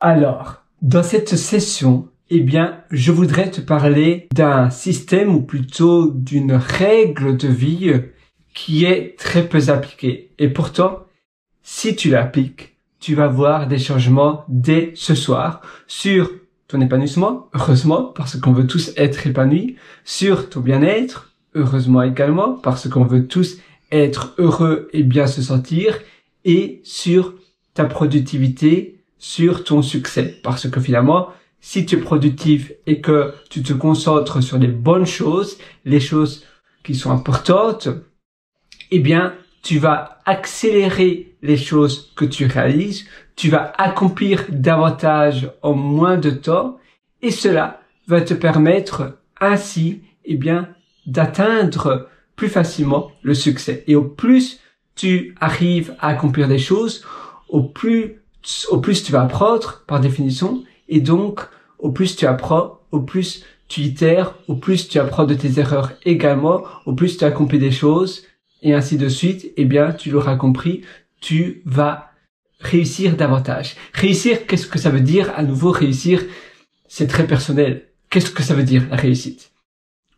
Alors, dans cette session, je voudrais te parler d'un système ou plutôt d'une règle de vie qui est très peu appliquée. Et pourtant, si tu l'appliques, tu vas voir des changements dès ce soir sur ton épanouissement, heureusement, parce qu'on veut tous être épanouis, sur ton bien-être, heureusement également, parce qu'on veut tous être heureux et bien se sentir, et sur ta productivité, sur ton succès. Parce que finalement, si tu es productif et que tu te concentres sur les bonnes choses, les choses qui sont importantes, tu vas accélérer les choses que tu réalises, tu vas accomplir davantage en moins de temps, et cela va te permettre ainsi, d'atteindre plus facilement le succès. Et au plus tu arrives à accomplir des choses, au plus tu vas apprendre par définition, et donc au plus tu apprends, au plus tu itères, au plus tu apprends de tes erreurs également, au plus tu accomplis des choses, et ainsi de suite, tu l'auras compris, tu vas réussir davantage. Réussir, qu'est-ce que ça veut dire? À nouveau, réussir, c'est très personnel. Qu'est-ce que ça veut dire, la réussite?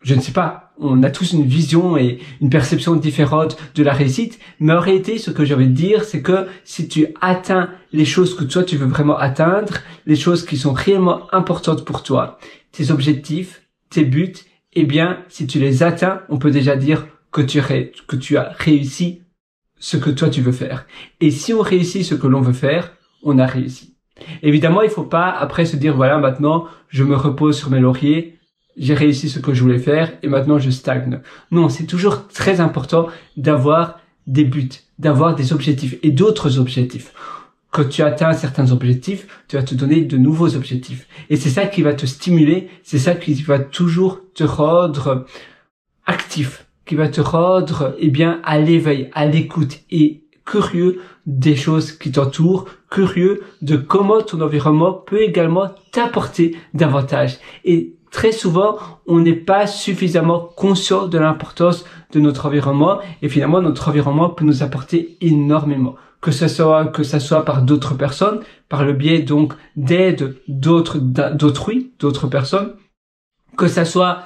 Je ne sais pas. On a tous une vision et une perception différente de la réussite, mais en réalité, ce que j'ai envie de dire, c'est que si tu atteins les choses que toi, tu veux vraiment atteindre, les choses qui sont réellement importantes pour toi, tes objectifs, tes buts, si tu les atteins, on peut déjà dire que tu as réussi ce que toi tu veux faire. Et si on réussit ce que l'on veut faire, on a réussi. Évidemment, il faut pas après se dire voilà, maintenant je me repose sur mes lauriers, j'ai réussi ce que je voulais faire et maintenant je stagne. Non, c'est toujours très important d'avoir des buts, d'avoir des objectifs et d'autres objectifs. Quand tu atteins certains objectifs, tu vas te donner de nouveaux objectifs. Et c'est ça qui va te stimuler, c'est ça qui va toujours te rendre actif, qui va te rendre, à l'éveil, à l'écoute et curieux des choses qui t'entourent, curieux de comment ton environnement peut également t'apporter davantage. Et très souvent, on n'est pas suffisamment conscient de l'importance de notre environnement et finalement, notre environnement peut nous apporter énormément. Que ça soit par d'autres personnes, par le biais donc d'aide d'autres personnes, que ça soit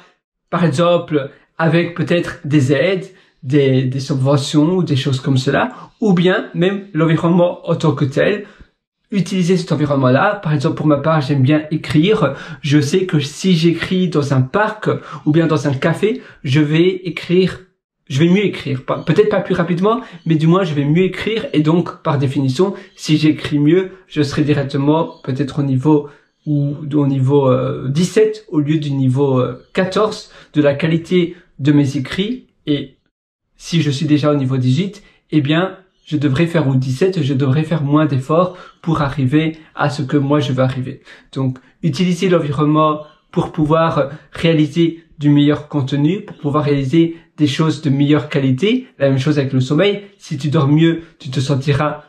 par exemple avec peut-être des aides, des subventions ou des choses comme cela, ou bien même l'environnement en tant que tel. Utiliser cet environnement-là, par exemple pour ma part, j'aime bien écrire. Je sais que si j'écris dans un parc ou bien dans un café, je vais mieux écrire. Peut-être pas plus rapidement, mais du moins je vais mieux écrire et donc par définition, si j'écris mieux, je serai directement peut-être au niveau 17 au lieu du niveau 14 de la qualité de mes écrits. Et si je suis déjà au niveau 18, je devrais faire au 17, je devrais faire moins d'efforts pour arriver à ce que moi je veux arriver. Donc, utiliser l'environnement pour pouvoir réaliser du meilleur contenu, pour pouvoir réaliser des choses de meilleure qualité. La même chose avec le sommeil. Si tu dors mieux, tu te sentiras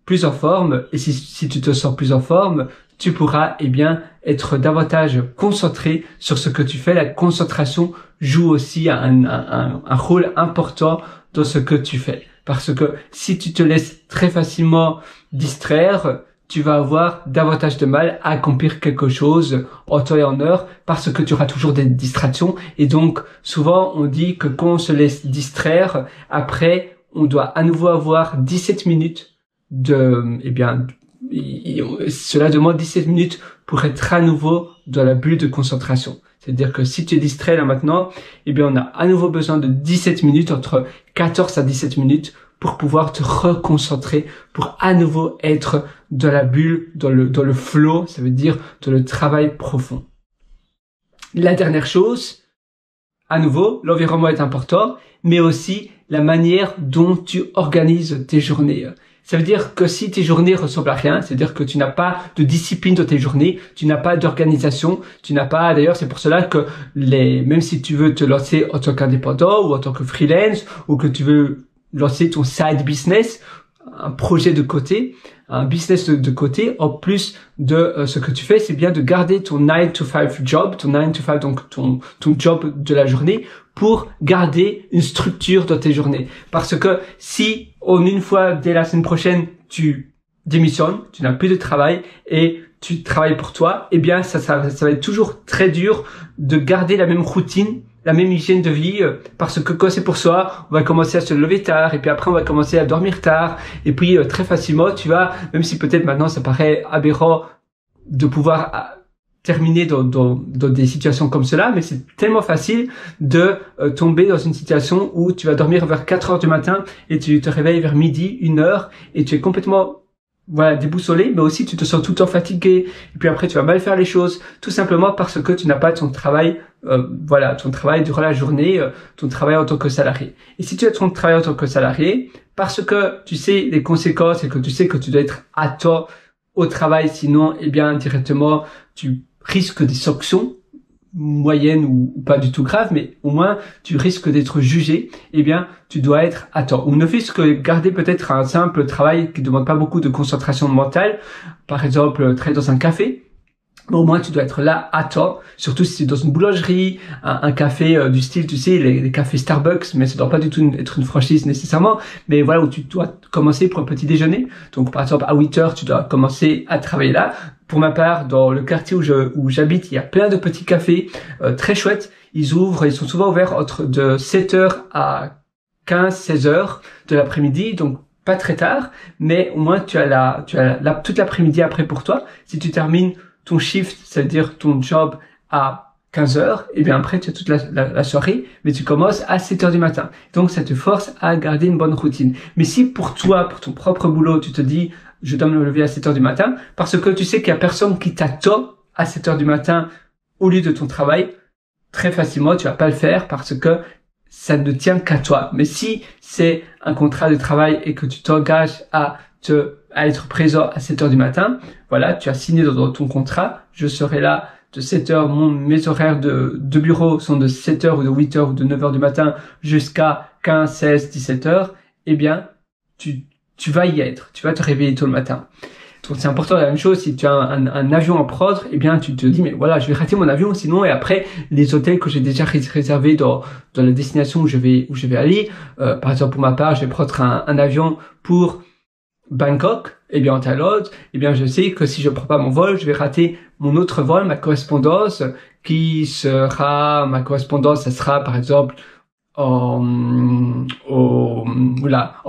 plus en forme. Et si tu te sens plus en forme, tu pourras, être davantage concentré sur ce que tu fais. La concentration joue aussi un rôle important dans ce que tu fais. Parce que si tu te laisses très facilement distraire, tu vas avoir davantage de mal à accomplir quelque chose en temps et en heure parce que tu auras toujours des distractions. Et donc, souvent, on dit que quand on se laisse distraire, après, on doit à nouveau avoir 17 minutes cela demande 17 minutes pour être à nouveau dans la bulle de concentration. C'est-à-dire que si tu es distrait là maintenant, on a à nouveau besoin de 17 minutes, entre 14 à 17 minutes, pour pouvoir te reconcentrer, pour à nouveau être dans la bulle, dans le flow, ça veut dire dans le travail profond. La dernière chose, à nouveau, l'environnement est important, mais aussi la manière dont tu organises tes journées. Ça veut dire que si tes journées ressemblent à rien, c'est-à-dire que tu n'as pas de discipline dans tes journées, tu n'as pas d'organisation, d'ailleurs c'est pour cela que même si tu veux te lancer en tant qu'indépendant ou en tant que freelance, ou que tu veux lancer ton side business, un projet de côté, un business de côté, en plus de ce que tu fais, c'est bien de garder ton 9 to 5 job, donc ton job de la journée, pour garder une structure dans tes journées. Parce que si en une fois dès la semaine prochaine tu démissionnes, tu n'as plus de travail et tu travailles pour toi, eh bien ça va être toujours très dur de garder la même routine, la même hygiène de vie, parce que quand c'est pour soi, on va commencer à se lever tard, et puis après on va commencer à dormir tard, et puis très facilement tu vas, même si peut-être maintenant ça paraît aberrant de pouvoir terminer dans des situations comme cela, mais c'est tellement facile de tomber dans une situation où tu vas dormir vers 4 heures du matin et tu te réveilles vers midi, 1 heure, et tu es complètement déboussolé, mais aussi tu te sens tout le temps fatigué, et puis après tu vas mal faire les choses, tout simplement parce que tu n'as pas ton travail, ton travail durant la journée, ton travail en tant que salarié. Et si tu as ton travail en tant que salarié, parce que tu sais les conséquences et que tu sais que tu dois être à temps au travail, sinon, eh bien, directement, tu risques des sanctions moyennes ou pas du tout graves, mais au moins, tu risques d'être jugé, eh bien, tu dois être à temps. Ou ne fût-ce que garder peut-être un simple travail qui ne demande pas beaucoup de concentration mentale, par exemple, travailler dans un café, mais au moins tu dois être là à temps, surtout si c'est dans une boulangerie, un café du style, tu sais, les cafés Starbucks, mais ça doit pas du tout être une franchise nécessairement, mais voilà, où tu dois commencer pour un petit déjeuner. Donc par exemple à 8 heures, tu dois commencer à travailler là. Pour ma part, dans le quartier où j'habite, il y a plein de petits cafés très chouettes. Ils sont souvent ouverts de 7 heures à 15-16 heures de l'après-midi, donc pas très tard, mais au moins tu as toute l'après-midi après pour toi. Si tu termines ton shift, c'est-à-dire ton job à 15 heures, et bien après tu as toute la soirée, mais tu commences à 7 heures du matin. Donc ça te force à garder une bonne routine. Mais si pour toi, pour ton propre boulot, tu te dis je dois me lever à 7 heures du matin, parce que tu sais qu'il y a personne qui t'attend à 7 heures du matin au lieu de ton travail, très facilement tu vas pas le faire parce que ça ne tient qu'à toi. Mais si c'est un contrat de travail et que tu t'engages à être présent à 7 heures du matin, voilà, tu as signé dans ton contrat, je serai là de 7 heures, mes horaires de bureau sont de 7 heures ou de 8 heures ou de 9 heures du matin jusqu'à 15, 16, 17 heures, eh bien, tu vas y être, tu vas te réveiller tôt le matin. Donc c'est important, la même chose, si tu as un avion à prendre, eh bien tu te dis mais voilà, je vais rater mon avion sinon, et après les hôtels que j'ai déjà réservés dans la destination où je vais aller, par exemple pour ma part, je vais prendre un avion pour Bangkok, eh bien en Thaïlande, eh bien je sais que si je prends pas mon vol, je vais rater mon autre vol, ma correspondance, ça sera par exemple en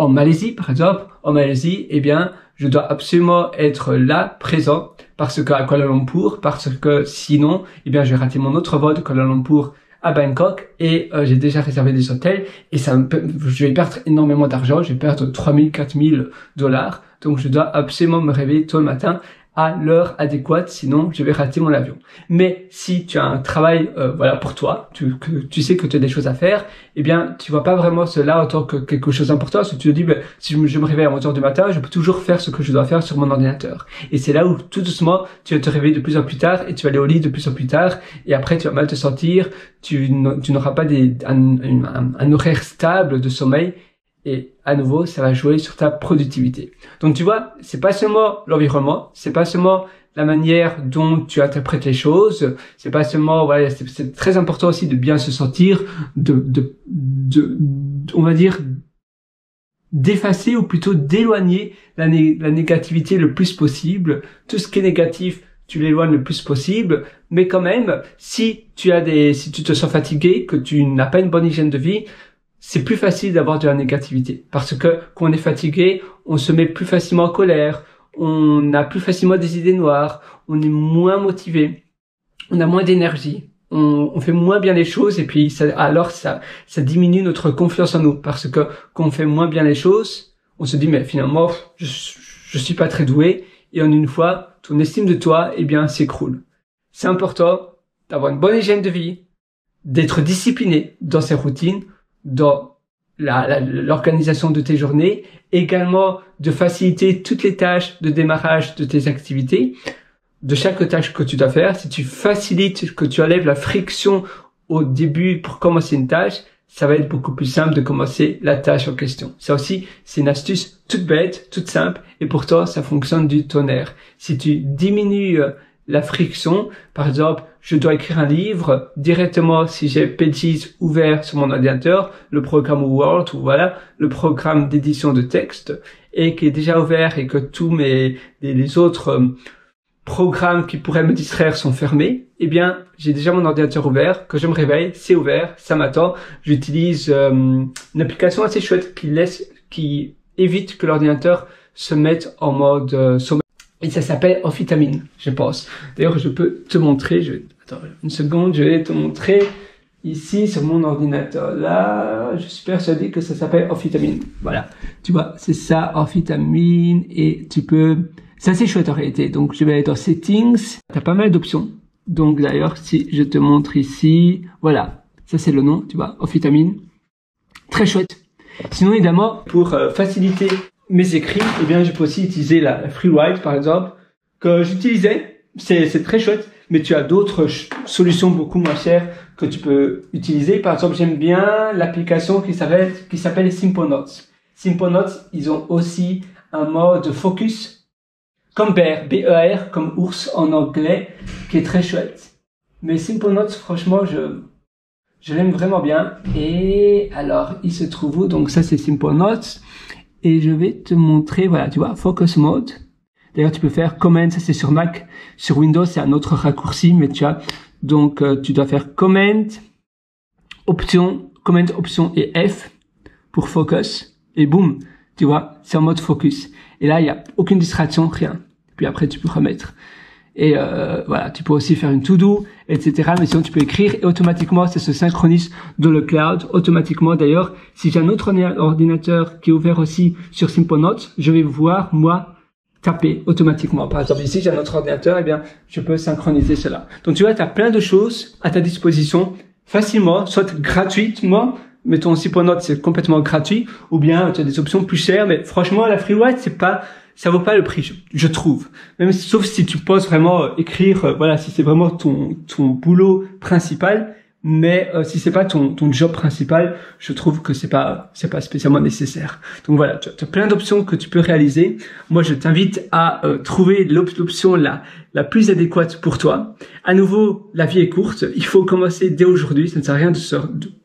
Malaisie, par exemple. En Malaisie, eh bien, je dois absolument être là, présent, parce que à Kuala Lumpur, parce que sinon, eh bien, je vais rater mon autre vol de Kuala Lumpur à Bangkok, et j'ai déjà réservé des hôtels, et je vais perdre énormément d'argent, je vais perdre 3 000-4 000 $, donc je dois absolument me réveiller tôt le matin à l'heure adéquate, sinon je vais rater mon avion. Mais si tu as un travail pour toi, tu sais que tu as des choses à faire, eh bien tu vois pas vraiment cela en tant que quelque chose d'important, parce que tu te dis si je me réveille à 11 heures du matin, je peux toujours faire ce que je dois faire sur mon ordinateur. Et c'est là où tout doucement tu vas te réveiller de plus en plus tard et tu vas aller au lit de plus en plus tard, et après tu vas mal te sentir, tu n'auras pas un horaire stable de sommeil. Et à nouveau, ça va jouer sur ta productivité. Donc tu vois, c'est pas seulement l'environnement, c'est pas seulement la manière dont tu interprètes les choses, c'est pas seulement, c'est très important aussi de bien se sentir, on va dire, d'effacer ou plutôt d'éloigner la négativité le plus possible. Tout ce qui est négatif, tu l'éloignes le plus possible, mais quand même, si tu te sens fatigué, que tu n'as pas une bonne hygiène de vie, c'est plus facile d'avoir de la négativité. Parce que quand on est fatigué, on se met plus facilement en colère, on a plus facilement des idées noires, on est moins motivé, on a moins d'énergie, on fait moins bien les choses, et puis ça diminue notre confiance en nous. Parce que quand on fait moins bien les choses, on se dit mais finalement je suis pas très doué, et en une fois, ton estime de toi, eh bien, s'écroule. C'est important d'avoir une bonne hygiène de vie, d'être discipliné dans ses routines, dans l'organisation de tes journées, également de faciliter toutes les tâches de démarrage de tes activités, de chaque tâche que tu dois faire. Si tu facilites, que tu enlèves la friction au début pour commencer une tâche, ça va être beaucoup plus simple de commencer la tâche en question. Ça aussi, c'est une astuce toute bête, toute simple, et pourtant ça fonctionne du tonnerre. Si tu diminues la friction, par exemple, je dois écrire un livre directement si j'ai Pages ouvert sur mon ordinateur, le programme Word ou le programme d'édition de texte, et qui est déjà ouvert, et que tous les autres programmes qui pourraient me distraire sont fermés, eh bien, j'ai déjà mon ordinateur ouvert. Quand je me réveille, c'est ouvert, ça m'attend. J'utilise une application assez chouette qui évite que l'ordinateur se mette en mode sommeil. Et ça s'appelle Amphetamine, je pense. D'ailleurs, je peux te montrer. Attends une seconde, je vais te montrer ici sur mon ordinateur. Là, je suis persuadé que ça s'appelle Amphetamine. Voilà, tu vois, c'est ça, Amphetamine, et tu peux. C'est assez chouette en réalité. Donc, je vais aller dans Settings. T'as pas mal d'options. Donc, d'ailleurs, si je te montre ici, voilà, ça c'est le nom, tu vois, Amphetamine. Très chouette. Sinon, évidemment, pour faciliter mes écrits, eh bien, je peux aussi utiliser la FreeWrite, par exemple, que j'utilisais. C'est très chouette, mais tu as d'autres solutions beaucoup moins chères que tu peux utiliser. Par exemple, j'aime bien l'application qui s'appelle Simple Notes. Simple Notes, ils ont aussi un mode focus, comme bear, B-E-A-R, comme ours en anglais, qui est très chouette. Mais Simple Notes, franchement, je l'aime vraiment bien. Et alors, il se trouve où? Donc ça, c'est Simple Notes. Et je vais te montrer, voilà, tu vois, Focus Mode. D'ailleurs, tu peux faire Command, ça c'est sur Mac. Sur Windows, c'est un autre raccourci, mais tu as, donc, tu dois faire Command, Option et F pour Focus. Et boum, tu vois, c'est en mode Focus. Et là, il n'y a aucune distraction, rien. Puis après, tu peux remettre. Et voilà, tu peux aussi faire une to-do, etc. Mais sinon, tu peux écrire et automatiquement, ça se synchronise dans le cloud. Automatiquement, d'ailleurs, si j'ai un autre ordinateur qui est ouvert aussi sur Simple Notes, je vais voir, moi, taper automatiquement. Par exemple, ici, j'ai un autre ordinateur, eh bien, je peux synchroniser cela. Donc, tu vois, tu as plein de choses à ta disposition facilement, soit gratuitement. Mettons Simple Notes, c'est complètement gratuit, ou bien tu as des options plus chères, mais franchement, la FreeWrite, ça vaut pas le prix, je trouve. Même sauf si tu penses vraiment écrire, voilà, si c'est vraiment ton boulot principal, mais si c'est pas ton job principal, je trouve que c'est pas spécialement nécessaire. Donc voilà, tu as plein d'options que tu peux réaliser. Moi, je t'invite à trouver l'option la plus adéquate pour toi. À nouveau, la vie est courte, il faut commencer dès aujourd'hui, ça ne sert à rien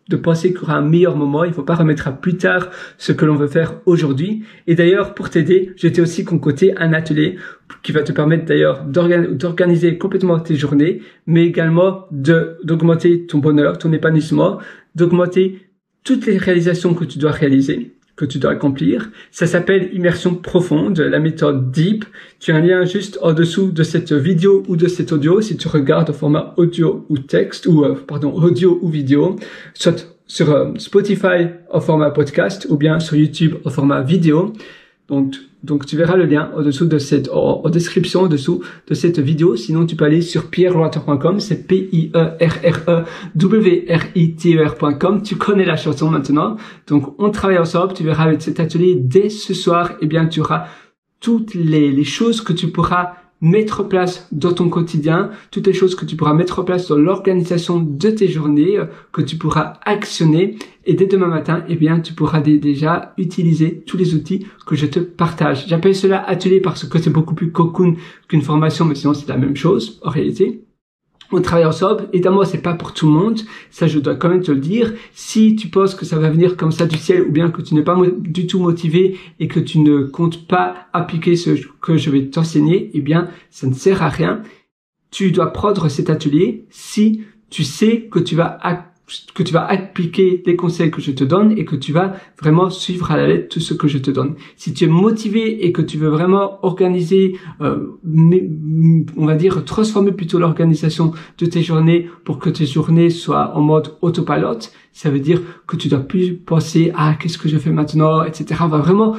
de penser qu'il y aura un meilleur moment, il ne faut pas remettre à plus tard ce que l'on veut faire aujourd'hui. Et d'ailleurs, pour t'aider, je t'ai aussi concocté un atelier qui va te permettre d'ailleurs d'organiser complètement tes journées, mais également d'augmenter ton bonheur, ton épanouissement, d'augmenter toutes les réalisations que tu dois réaliser, que tu dois accomplir. Ça s'appelle Immersion Profonde, la méthode Deep. Tu as un lien juste en dessous de cette vidéo ou de cet audio si tu regardes au format audio ou texte, ou audio ou vidéo, soit sur Spotify au format podcast ou bien sur YouTube au format vidéo. Donc tu verras le lien au-dessous de en description au-dessous de cette vidéo. Sinon, tu peux aller sur pierrewriter.com, c'est pierrewriter.com. Tu connais la chanson maintenant. Donc, on travaille ensemble. Tu verras avec cet atelier dès ce soir, eh bien, tu auras toutes les choses que tu pourras mettre en place dans ton quotidien, toutes les choses que tu pourras mettre en place dans l'organisation de tes journées, que tu pourras actionner. Et dès demain matin, eh bien, tu pourras déjà utiliser tous les outils que je te partage. J'appelle cela atelier parce que c'est beaucoup plus cocoon qu'une formation, mais sinon c'est la même chose, en réalité. On travaille ensemble. Évidemment, c'est pas pour tout le monde. Ça, je dois quand même te le dire. Si tu penses que ça va venir comme ça du ciel, ou bien que tu n'es pas du tout motivé et que tu ne comptes pas appliquer ce que je vais t'enseigner, eh bien, ça ne sert à rien. Tu dois prendre cet atelier si tu sais que tu vas appliquer les conseils que je te donne et que tu vas vraiment suivre à la lettre tout ce que je te donne. Si tu es motivé et que tu veux vraiment organiser, on va dire transformer plutôt l'organisation de tes journées pour que tes journées soient en mode autopilote, ça veut dire que tu dois plus penser à qu'est-ce que je fais maintenant, etc. On va vraiment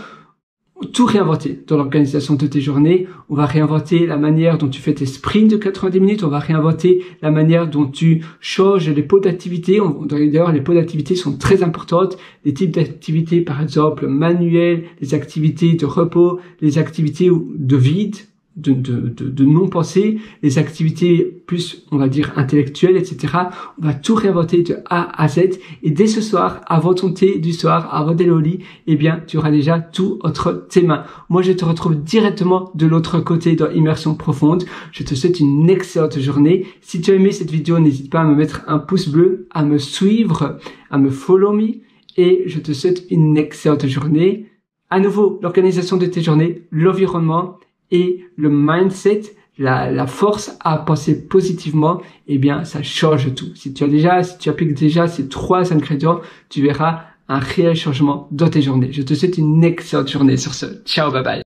tout réinventer dans l'organisation de tes journées. On va réinventer la manière dont tu fais tes sprints de 90 minutes. On va réinventer la manière dont tu changes les pots d'activité. D'ailleurs, les pots d'activité sont très importantes. Les types d'activités, par exemple, manuelles, les activités de repos, les activités de vide, de non-pensée, les activités plus, on va dire, intellectuelles, etc. On va tout réinventer de A à Z. Et dès ce soir, avant ton thé du soir, avant d'aller au lit, eh bien, tu auras déjà tout entre tes mains. Moi, je te retrouve directement de l'autre côté dans Immersion Profonde. Je te souhaite une excellente journée. Si tu as aimé cette vidéo, n'hésite pas à me mettre un pouce bleu, à me suivre, à me follow me. Et je te souhaite une excellente journée. À nouveau, l'organisation de tes journées, l'environnement, et le mindset, la force à penser positivement, eh bien, ça change tout. Si tu appliques déjà ces 3 ingrédients, tu verras un réel changement dans tes journées. Je te souhaite une excellente journée sur ce. Ciao, bye bye.